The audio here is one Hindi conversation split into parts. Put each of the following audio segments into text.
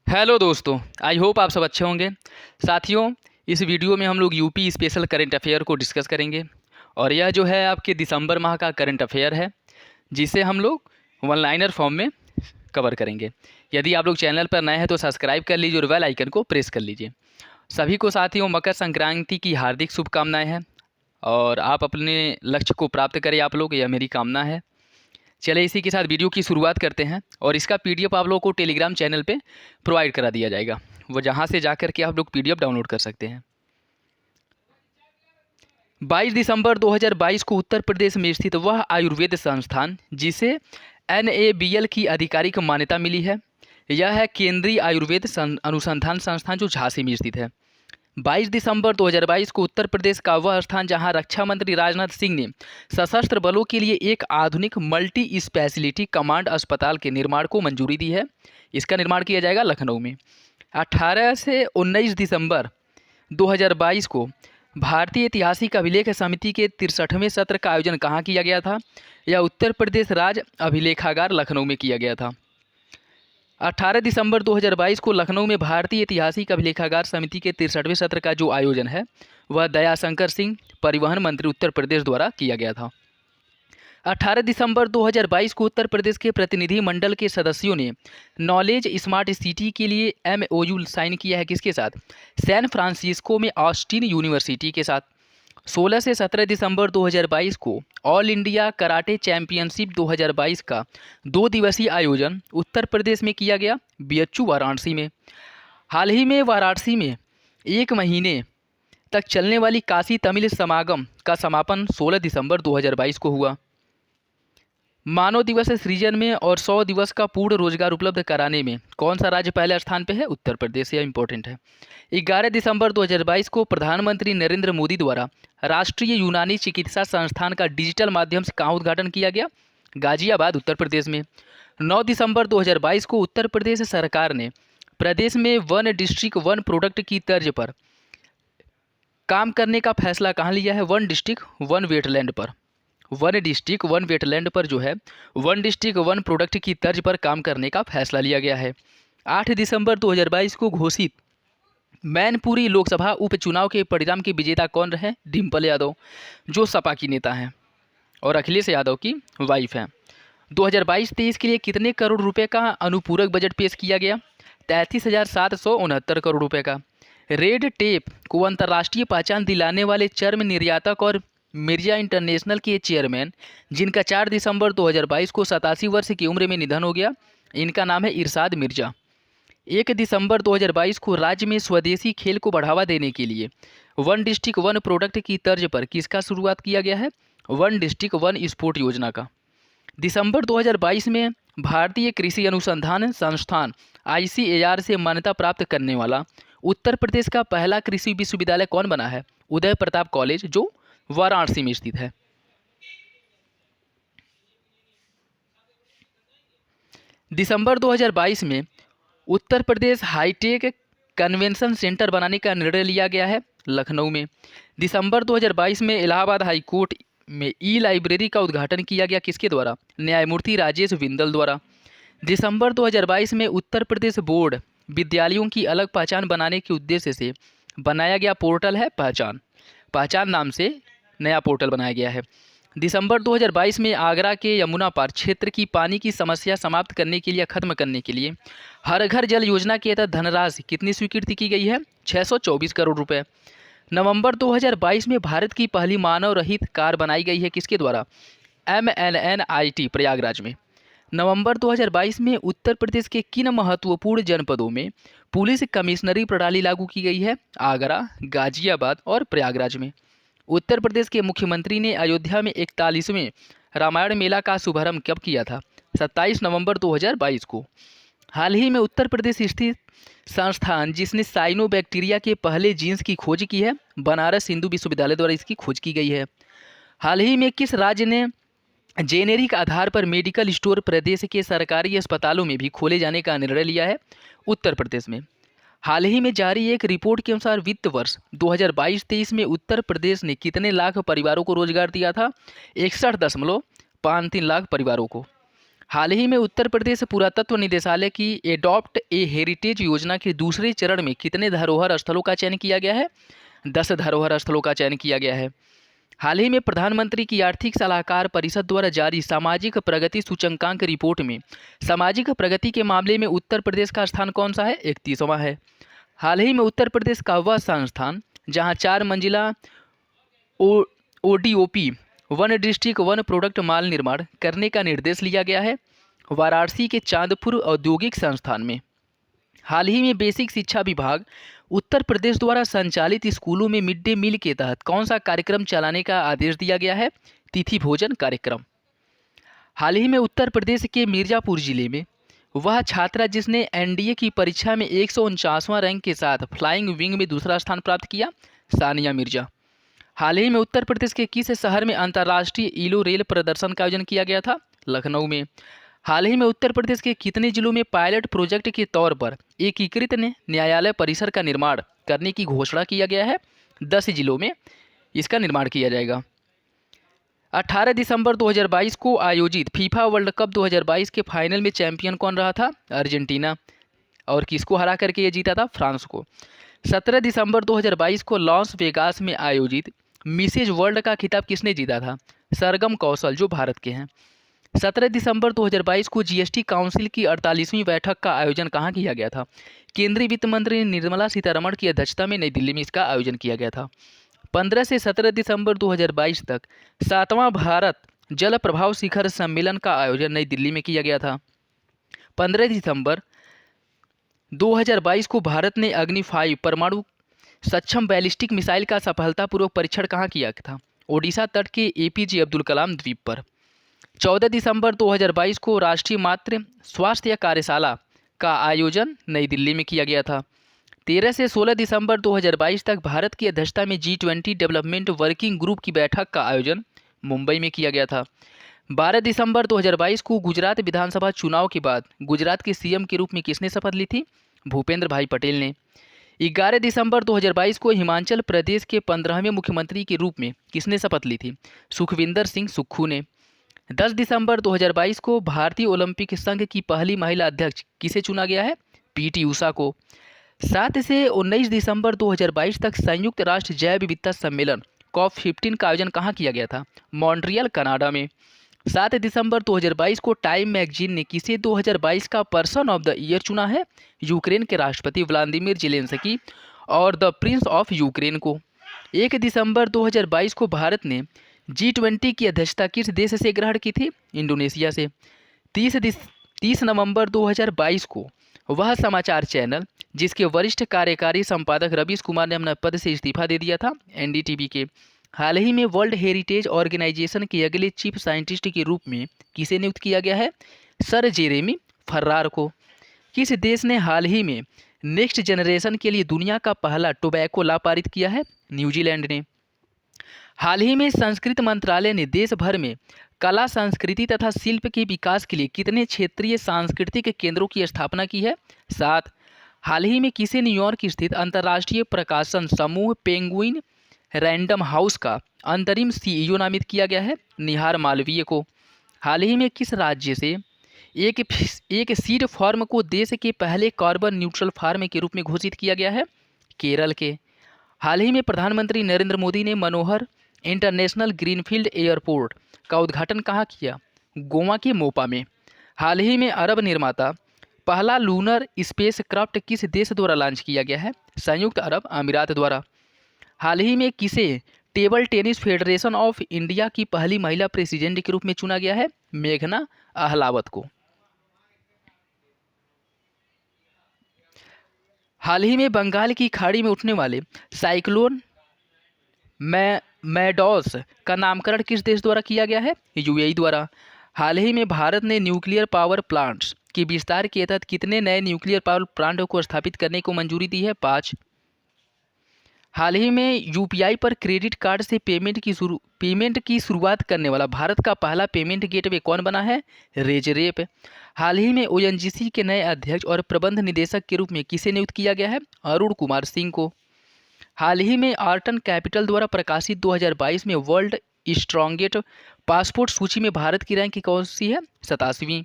हेलो दोस्तों, आई होप आप सब अच्छे होंगे। साथियों, इस वीडियो में हम लोग यूपी स्पेशल करंट अफेयर को डिस्कस करेंगे और यह जो है आपके दिसंबर माह का करंट अफेयर है, जिसे हम लोग वन लाइनर फॉर्म में कवर करेंगे। यदि आप लोग चैनल पर नए हैं तो सब्सक्राइब कर लीजिए और बेल आइकन को प्रेस कर लीजिए। सभी को साथियों मकर संक्रांति की हार्दिक शुभकामनाएं हैं और आप अपने लक्ष्य को प्राप्त करें आप लोग, यह मेरी कामना है। चलिए इसी के साथ वीडियो की शुरुआत करते हैं और इसका पीडीएफ आप लोगों को टेलीग्राम चैनल पे प्रोवाइड करा दिया जाएगा। वो जहाँ से जाकर के आप लोग पीडीएफ डाउनलोड कर सकते हैं। 22 दिसंबर 2022 को उत्तर प्रदेश में स्थित वह आयुर्वेद संस्थान जिसे NABL की आधिकारिक मान्यता मिली है, यह है केंद्रीय आयुर्वेद अनुसंधान संस्थान जो झांसी में स्थित है। 22 दिसंबर 2022 को उत्तर प्रदेश का वह स्थान जहां रक्षा मंत्री राजनाथ सिंह ने सशस्त्र बलों के लिए एक आधुनिक मल्टी स्पेशलिटी कमांड अस्पताल के निर्माण को मंजूरी दी है। इसका निर्माण किया जाएगा लखनऊ में। 18 से 19 दिसंबर 2022 को भारतीय ऐतिहासिक अभिलेख समिति के 63वें सत्र का आयोजन कहाँ किया गया था? यह उत्तर प्रदेश राज्य अभिलेखागार लखनऊ में किया गया था। 18 दिसंबर 2022 को लखनऊ में भारतीय ऐतिहासिक अभिलेखागार समिति के 63वें सत्र का जो आयोजन है वह दयाशंकर सिंह परिवहन मंत्री उत्तर प्रदेश द्वारा किया गया था। 18 दिसंबर 2022 को उत्तर प्रदेश के प्रतिनिधि मंडल के सदस्यों ने नॉलेज स्मार्ट सिटी के लिए MOU साइन किया है। किसके साथ? सैन फ्रांसिस्को में ऑस्टिन यूनिवर्सिटी के साथ। 16 से 17 दिसंबर 2022 को ऑल इंडिया कराटे चैंपियनशिप 2022 का 2 दिवसीय आयोजन उत्तर प्रदेश में किया गया, BHU वाराणसी में। हाल ही में वाराणसी में 1 महीने तक चलने वाली काशी तमिल समागम का समापन 16 दिसंबर 2022 को हुआ। मानव दिवस सृजन में और 100 दिवस का पूर्ण रोजगार उपलब्ध कराने में कौन सा राज्य पहले स्थान पे है? उत्तर प्रदेश। यह इंपॉर्टेंट है। 11 दिसंबर 2022 को प्रधानमंत्री नरेंद्र मोदी द्वारा राष्ट्रीय यूनानी चिकित्सा संस्थान का डिजिटल माध्यम से कहाँ उद्घाटन किया गया? गाजियाबाद, उत्तर प्रदेश में। 9 दिसंबर 2022 को उत्तर प्रदेश सरकार ने प्रदेश में वन डिस्ट्रिक्ट वन प्रोडक्ट की तर्ज पर काम करने का फैसला कहाँ लिया है? वन डिस्ट्रिक्ट वन वेटलैंड पर। वन डिस्ट्रिक्ट वन वेटलैंड पर जो है वन डिस्ट्रिक्ट वन प्रोडक्ट की तर्ज पर काम करने का फैसला लिया गया है। 8 दिसंबर 2022 को घोषित मैनपुरी लोकसभा उपचुनाव के परिणाम के विजेता कौन रहे? डिम्पल यादव, जो सपा की नेता हैं और अखिलेश यादव की वाइफ हैं। 2022-23 के लिए कितने करोड़ रुपए का अनुपूरक बजट पेश किया गया? 33,769 करोड़ रुपए का। रेड टेप को अंतर्राष्ट्रीय पहचान दिलाने वाले चर्म निर्यातक और मिर्जा इंटरनेशनल के चेयरमैन जिनका 4 दिसंबर 2022 को 87 वर्ष की उम्र में निधन हो गया, इनका नाम है इरशाद मिर्जा। 1 दिसंबर 2022 को राज्य में स्वदेशी खेल को बढ़ावा देने के लिए वन डिस्ट्रिक्ट वन प्रोडक्ट की तर्ज पर किसका शुरुआत किया गया है? वन डिस्ट्रिक्ट वन स्पोर्ट योजना का। दिसंबर 2022 में भारतीय कृषि अनुसंधान संस्थान ICAR से मान्यता प्राप्त करने वाला उत्तर प्रदेश का पहला कृषि विश्वविद्यालय कौन बना है? उदय प्रताप कॉलेज, जो वाराणसी में स्थित है। दिसंबर 2022 में Uttar Pradesh hi tech convention centre बनाने का निर्णय लिया गया है, लखनऊ में। दिसंबर 2022 में इलाहाबाद हाई कोर्ट में लाइब्रेरी का उद्घाटन किया गया, किसके द्वारा? न्यायमूर्ति राजेश बिंदल द्वारा। दिसंबर 2022 में उत्तर प्रदेश बोर्ड विद्यालयों की अलग पहचान बनाने के उद्देश्य से बनाया गया पोर्टल है पहचान। पहचान नाम से नया पोर्टल बनाया गया है। दिसंबर 2022 में आगरा के यमुना पार क्षेत्र की पानी की समस्या समाप्त करने के लिए खत्म करने के लिए हर घर जल योजना के तहत धनराशि कितनी स्वीकृति की गई है? 624 करोड़ रुपए। नवंबर 2022 में भारत की पहली मानव रहित कार बनाई गई है, किसके द्वारा? MNNIT प्रयागराज में। नवंबर 2022 में उत्तर प्रदेश के किन महत्वपूर्ण जनपदों में पुलिस कमिश्नरी प्रणाली लागू की गई है? आगरा, गाजियाबाद और प्रयागराज में। उत्तर प्रदेश के मुख्यमंत्री ने अयोध्या में 41वें रामायण मेला का शुभारंभ कब किया था? 27 नवंबर 2022 को। हाल ही में उत्तर प्रदेश स्थित संस्थान जिसने साइनोबैक्टीरिया के पहले जीन्स की खोज की है, बनारस हिंदू विश्वविद्यालय द्वारा इसकी खोज की गई है। हाल ही में किस राज्य ने जेनेरिक आधार पर मेडिकल स्टोर प्रदेश के सरकारी अस्पतालों में भी खोले जाने का निर्णय लिया है? उत्तर प्रदेश में। हाल ही में जारी एक रिपोर्ट के अनुसार वित्त वर्ष 2022-23 में उत्तर प्रदेश ने कितने लाख परिवारों को रोजगार दिया था? 61.53 लाख परिवारों को। हाल ही में उत्तर प्रदेश पुरातत्व निदेशालय की एडॉप्ट ए हेरिटेज योजना के दूसरे चरण में कितने धरोहर स्थलों का चयन किया गया है? 10 धरोहर स्थलों का चयन किया गया है। हाल ही में प्रधानमंत्री की आर्थिक सलाहकार परिषद द्वारा जारी सामाजिक प्रगति सूचकांक रिपोर्ट में सामाजिक प्रगति के मामले में उत्तर प्रदेश का स्थान कौन सा है? 31वां है। हाल ही में उत्तर प्रदेश का वह संस्थान जहां 4 मंजिला ODOP one district one product माल निर्माण करने का निर्देश लिया गया है, वाराणसी के चांदपुर औद्योगिक संस्थान में। हाल ही में बेसिक शिक्षा विभाग उत्तर प्रदेश द्वारा संचालित स्कूलों में मिड डे मील के तहत कौन सा कार्यक्रम चलाने का आदेश दिया गया है? तिथि भोजन कार्यक्रम। हाल ही में उत्तर प्रदेश के मिर्जापुर जिले में वह छात्रा जिसने NDA की परीक्षा में 149वां रैंक के साथ फ्लाइंग विंग में दूसरा स्थान प्राप्त किया, सानिया मिर्जा। हाल ही में उत्तर प्रदेश के किस शहर में अंतर्राष्ट्रीय इलो रेल प्रदर्शन का आयोजन किया गया था? लखनऊ में। हाल ही में उत्तर प्रदेश के कितने जिलों में पायलट प्रोजेक्ट के तौर पर एकीकृत न्यायालय परिसर का निर्माण करने की घोषणा किया गया है? 10 जिलों में इसका निर्माण किया जाएगा। 18 दिसंबर 2022 को आयोजित फीफा वर्ल्ड कप 2022 के फाइनल में चैंपियन कौन रहा था? अर्जेंटीना। और किसको हरा करके ये जीता था? फ्रांस को। 17 दिसंबर 2022 को लॉस वेगास में आयोजित मिसेज वर्ल्ड का खिताब किसने जीता था? सरगम कौशल, जो भारत के हैं। 17 दिसंबर 2022 को GST काउंसिल की 48वीं बैठक का आयोजन कहाँ किया गया था? केंद्रीय वित्त मंत्री निर्मला सीतारमण की अध्यक्षता में नई दिल्ली में इसका आयोजन किया गया था। 15 से 17 दिसंबर 2022 तक 7वां भारत जल प्रभाव शिखर सम्मेलन का आयोजन नई दिल्ली में किया गया था। 15 दिसंबर 2022 को भारत ने अग्नि 5 परमाणु सक्षम बैलिस्टिक मिसाइल का सफलतापूर्वक परीक्षण कहाँ किया था? ओडिशा तट के APJ अब्दुल कलाम द्वीप पर। 14 दिसंबर 2022 को राष्ट्रीय मातृ स्वास्थ्य कार्यशाला का आयोजन नई दिल्ली में किया गया था। 13 से 16 दिसंबर 2022 तक भारत की अध्यक्षता में G20 डेवलपमेंट वर्किंग ग्रुप की बैठक का आयोजन मुंबई में किया गया था। 12 दिसंबर 2022 को गुजरात विधानसभा चुनाव के बाद गुजरात के CM के रूप में किसने शपथ ली थी? भूपेंद्र भाई पटेल ने। 11 दिसंबर 2022 को हिमाचल प्रदेश के 15वें मुख्यमंत्री के रूप में किसने शपथ ली थी? सुखविंदर सिंह सुक्खू ने। 10 दिसंबर 2022 को भारतीय ओलंपिक संघ की पहली महिला अध्यक्ष किसे चुना गया है? PT उषा को। 7 से 19 दिसंबर 2022 तक संयुक्त राष्ट्र जैव विविधता सम्मेलन COP15 का आयोजन कहाँ किया गया था? मॉन्ट्रियल, कनाडा में। 7 दिसंबर 2022 को टाइम मैगजीन ने किसे 2022 का पर्सन ऑफ द ईयर चुना है? यूक्रेन के राष्ट्रपति व्लादिमीर जेलेंस्की और द प्रिंस ऑफ यूक्रेन को। 1 दिसंबर 2022 को भारत ने G20 की अध्यक्षता किस देश से ग्रहण की थी? इंडोनेशिया से। 30 नवंबर 2022 को वह समाचार चैनल जिसके वरिष्ठ कार्यकारी संपादक रवीश कुमार ने अपना पद से इस्तीफा दे दिया था, NDTV के, हाल ही में वर्ल्ड हेरिटेज ऑर्गेनाइजेशन के अगले चीफ साइंटिस्ट के रूप में किसे नियुक्त किया गया है? सर जेरेमी फर्रार को। किस देश ने हाल ही में नेक्स्ट जनरेशन के लिए दुनिया का पहला टोबैको लॉ पारित किया है? न्यूजीलैंड ने। हाल ही में संस्कृति मंत्रालय ने देश भर में कला, संस्कृति तथा शिल्प के विकास के लिए कितने क्षेत्रीय सांस्कृतिक केंद्रों की स्थापना की है? 7। हाल ही में किसे न्यूयॉर्क स्थित अंतर्राष्ट्रीय प्रकाशन समूह पेंगुइन रैंडम हाउस का अंतरिम CEO नामित किया गया है? निहार मालवीय को। हाल ही में किस राज्य से एक सीड फार्म को देश के पहले कार्बन न्यूट्रल फार्म के रूप में घोषित किया गया है? केरल के। हाल ही में प्रधानमंत्री नरेंद्र मोदी ने मनोहर इंटरनेशनल ग्रीनफील्ड एयरपोर्ट का उद्घाटन कहाँ किया? गोवा के मोपा में। हाल ही में अरब निर्माता पहला लूनर स्पेस क्राफ्ट किस देश द्वारा लॉन्च किया गया है? संयुक्त अरब अमीरात द्वारा। हाल ही में किसे table tennis federation of India की पहली महिला प्रेसिडेंट के रूप में चुना गया है? मेघना अहलावत को। हाल ही में बंगाल की खाड़ी में उठने वाले साइक्लोन मैडॉस का नामकरण किस देश द्वारा किया गया है? UAE द्वारा। हाल ही में भारत ने न्यूक्लियर पावर प्लांट्स के विस्तार के तहत कितने नए न्यूक्लियर पावर प्लांट को स्थापित करने को मंजूरी दी है? 5। हाल ही में UPI पर क्रेडिट कार्ड से पेमेंट की शुरुआत करने वाला भारत का पहला पेमेंट गेटवे कौन बना है? रेजरैप। हाल ही में ONGC के नए अध्यक्ष और प्रबंध निदेशक के रूप में किसे नियुक्त किया गया है? अरुण कुमार सिंह को। हाल ही में आर्टन कैपिटल द्वारा प्रकाशित 2022 में वर्ल्ड स्ट्रॉन्गेस्ट पासपोर्ट सूची में भारत की रैंक कौन सी है? 87वीं।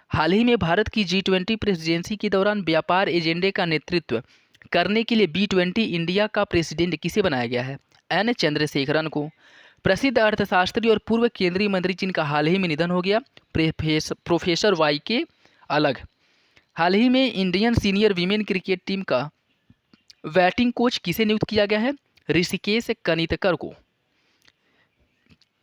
हाल ही में भारत की G20 प्रेसिडेंसी के दौरान व्यापार एजेंडे का नेतृत्व करने के लिए B20 इंडिया का प्रेसिडेंट किसे बनाया गया है? एन चंद्रशेखरन को। प्रसिद्ध अर्थशास्त्री और पूर्व केंद्रीय मंत्री जिनका हाल ही में निधन हो गया, प्रोफेसर YK अलग। हाल ही में Indian senior women cricket team का बैटिंग कोच किसे नियुक्त किया गया है? ऋषिकेश कनितकर को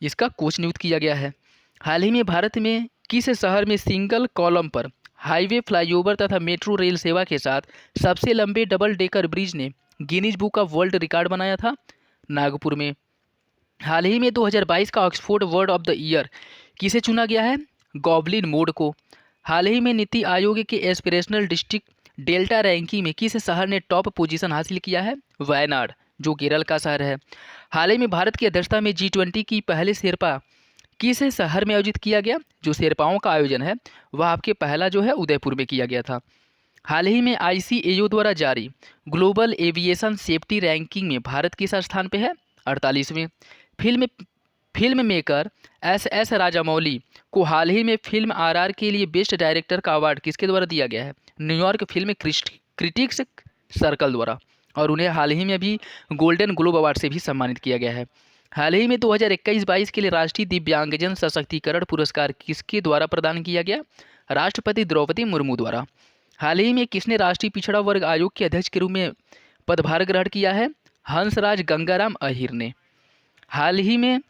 इसका कोच नियुक्त किया गया है। हाल ही में भारत में किस शहर में सिंगल कॉलम पर हाईवे, फ्लाईओवर तथा मेट्रो रेल सेवा के साथ सबसे लंबे डबल डेकर ब्रिज ने Guinness book of world record बनाया था? नागपुर में। हाल ही में 2022 का Oxford word of the year किसे चुना गया है? गॉबलिन मोड को। हाल ही में नीति आयोग के एस्पिरेशनल डिस्ट्रिक्ट डेल्टा रैंकिंग में किस शहर ने टॉप पोजीशन हासिल किया है? वायनाड, जो केरल का शहर है। हाल ही में भारत की अध्यक्षता में G20 की पहले शेरपा किस शहर में आयोजित किया गया? जो शेरपाओं का आयोजन है वह आपके पहला जो है उदयपुर में किया गया था। हाल ही में ICAO द्वारा जारी ग्लोबल एविएशन सेफ्टी रैंकिंग में भारत किस स्थान पे है? 48वें। फिल्म मेकर SS राजामौली को हाल ही में फिल्म RR के लिए बेस्ट डायरेक्टर का अवार्ड किसके द्वारा दिया गया है? न्यूयॉर्क फिल्म क्रिटिक्स सर्कल द्वारा। और उन्हें हाल ही में अभी गोल्डन ग्लोब अवार्ड से भी सम्मानित किया गया है। हाल ही में 2021-22 के लिए राष्ट्रीय दिव्यांगजन सशक्तिकरण पुरस्कार किसके द्वारा प्रदान किया गया? राष्ट्रपति द्रौपदी मुर्मू द्वारा। हाल ही में किसने राष्ट्रीय पिछड़ा वर्ग आयोग के अध्यक्ष के रूप में पदभार ग्रहण किया है? हंसराज गंगाराम अहिर ने। हाल ही में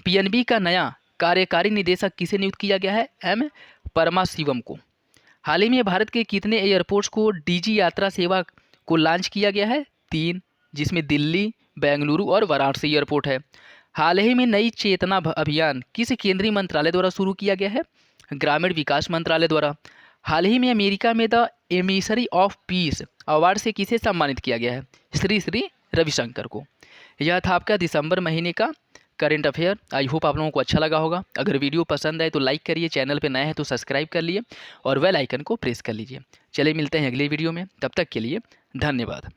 PNB का नया कार्यकारी निदेशक किसे नियुक्त किया गया है? M परमाशिवम को। हाल ही में भारत के कितने एयरपोर्ट्स को DG यात्रा सेवा को लॉन्च किया गया है? 3, जिसमें दिल्ली, बेंगलुरु और वाराणसी एयरपोर्ट है। हाल ही में नई चेतना अभियान किस केंद्रीय मंत्रालय द्वारा शुरू किया गया है? ग्रामीण विकास मंत्रालय द्वारा। हाल ही में अमेरिका में the emissary of peace award से किसे सम्मानित किया गया है? श्री रविशंकर को। यह था आपका दिसंबर महीने का करंट अफेयर। आई होप आप लोगों को अच्छा लगा होगा। अगर वीडियो पसंद आए तो लाइक करिए, चैनल पे नए हैं तो सब्सक्राइब कर लिए और बेल आइकन को प्रेस कर लीजिए। चलिए मिलते हैं अगले वीडियो में, तब तक के लिए धन्यवाद।